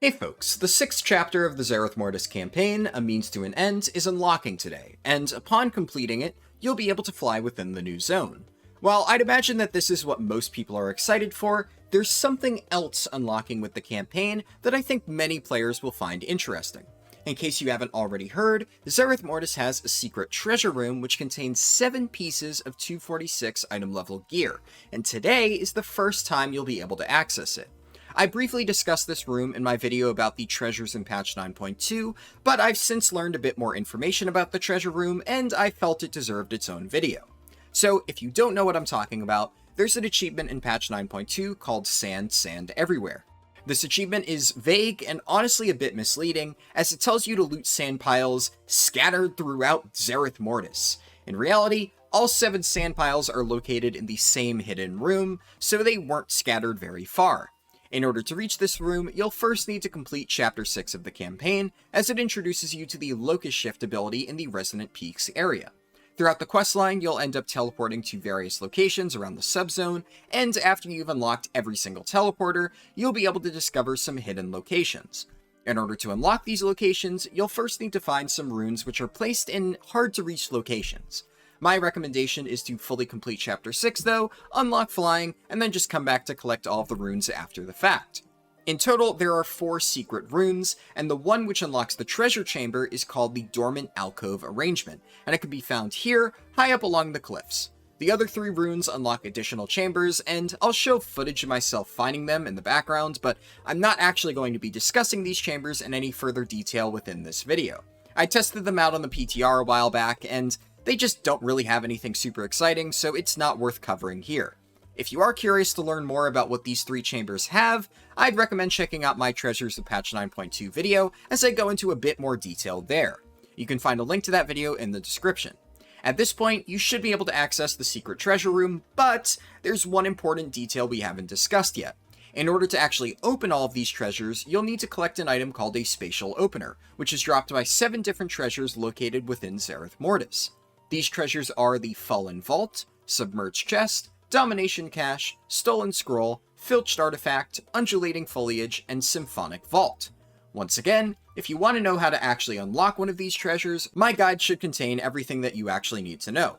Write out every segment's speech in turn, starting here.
Hey folks, the 6th chapter of the Zereth Mortis campaign, A Means to an End, is unlocking today, and upon completing it, you'll be able to fly within the new zone. While I'd imagine that this is what most people are excited for, there's something else unlocking with the campaign that I think many players will find interesting. In case you haven't already heard, Zereth Mortis has a secret treasure room which contains 7 pieces of 246 item level gear, and today is the first time you'll be able to access it. I briefly discussed this room in my video about the treasures in patch 9.2, but I've since learned a bit more information about the treasure room, and I felt it deserved its own video. So if you don't know what I'm talking about, there's an achievement in patch 9.2 called Sand Everywhere. This achievement is vague and honestly a bit misleading, as it tells you to loot sand piles scattered throughout Zereth Mortis. In reality, all 7 sand piles are located in the same hidden room, so they weren't scattered very far. In order to reach this room, you'll first need to complete Chapter 6 of the campaign, as it introduces you to the Locust Shift ability in the Resonant Peaks area. Throughout the questline, you'll end up teleporting to various locations around the subzone, and after you've unlocked every single teleporter, you'll be able to discover some hidden locations. In order to unlock these locations, you'll first need to find some runes which are placed in hard-to-reach locations. My recommendation is to fully complete Chapter 6 though, unlock flying, and then just come back to collect all of the runes after the fact. In total, there are 4 secret runes, and the one which unlocks the treasure chamber is called the Dormant Alcove arrangement, and it can be found here, high up along the cliffs. The other 3 runes unlock additional chambers, and I'll show footage of myself finding them in the background, but I'm not actually going to be discussing these chambers in any further detail within this video. I tested them out on the PTR a while back, and they just don't really have anything super exciting, so it's not worth covering here. If you are curious to learn more about what these 3 chambers have, I'd recommend checking out my Treasures of Patch 9.2 video, as I go into a bit more detail there. You can find a link to that video in the description. At this point, you should be able to access the secret treasure room, but there's one important detail we haven't discussed yet. In order to actually open all of these treasures, you'll need to collect an item called a Spatial Opener, which is dropped by 7 different treasures located within Zereth Mortis. These treasures are the Fallen Vault, Submerged Chest, Domination Cache, Stolen Scroll, Filched Artifact, Undulating Foliage, and Symphonic Vault. Once again, if you want to know how to actually unlock one of these treasures, my guide should contain everything that you actually need to know.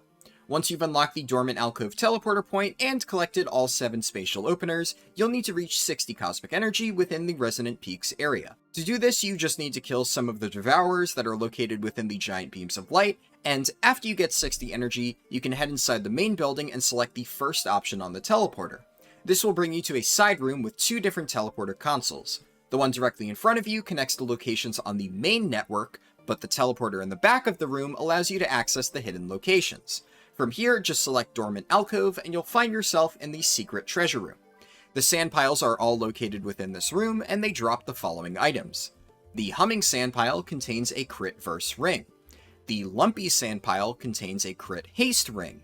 Once you've unlocked the Dormant Alcove teleporter point and collected all 7 Spatial Openers, you'll need to reach 60 Cosmic Energy within the Resonant Peaks area. To do this, you just need to kill some of the Devourers that are located within the Giant Beams of Light, and after you get 60 energy, you can head inside the main building and select the first option on the teleporter. This will bring you to a side room with 2 different teleporter consoles. The one directly in front of you connects to locations on the main network, but the teleporter in the back of the room allows you to access the hidden locations. From here, just select Dormant Alcove and you'll find yourself in the secret treasure room. The sand piles are all located within this room, and they drop the following items. The Humming Sand Pile contains a Crit Verse ring. The Lumpy Sand Pile contains a Crit Haste ring.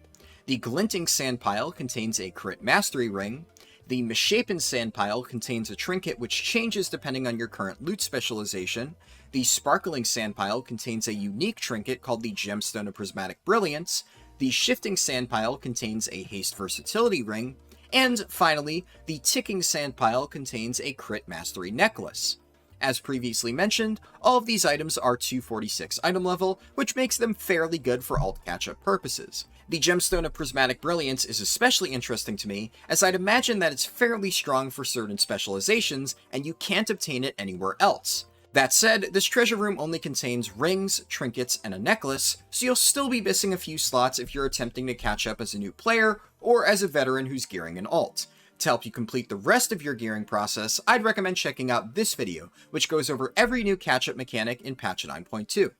The Glinting Sand Pile contains a Crit Mastery ring. The Misshapen Sand Pile contains a trinket which changes depending on your current loot specialization. The Sparkling Sand Pile contains a unique trinket called the Gemstone of Prismatic Brilliance. The Shifting Sand Pile contains a Haste Versatility ring. And finally, the Ticking Sand Pile contains a Crit Mastery necklace. As previously mentioned, all of these items are 246 item level, which makes them fairly good for alt catch-up purposes. The Gemstone of Prismatic Brilliance is especially interesting to me, as I'd imagine that it's fairly strong for certain specializations, and you can't obtain it anywhere else. That said, this treasure room only contains rings, trinkets, and a necklace, so you'll still be missing a few slots if you're attempting to catch up as a new player, or as a veteran who's gearing an alt. To help you complete the rest of your gearing process, I'd recommend checking out this video, which goes over every new catch-up mechanic in patch 9.2.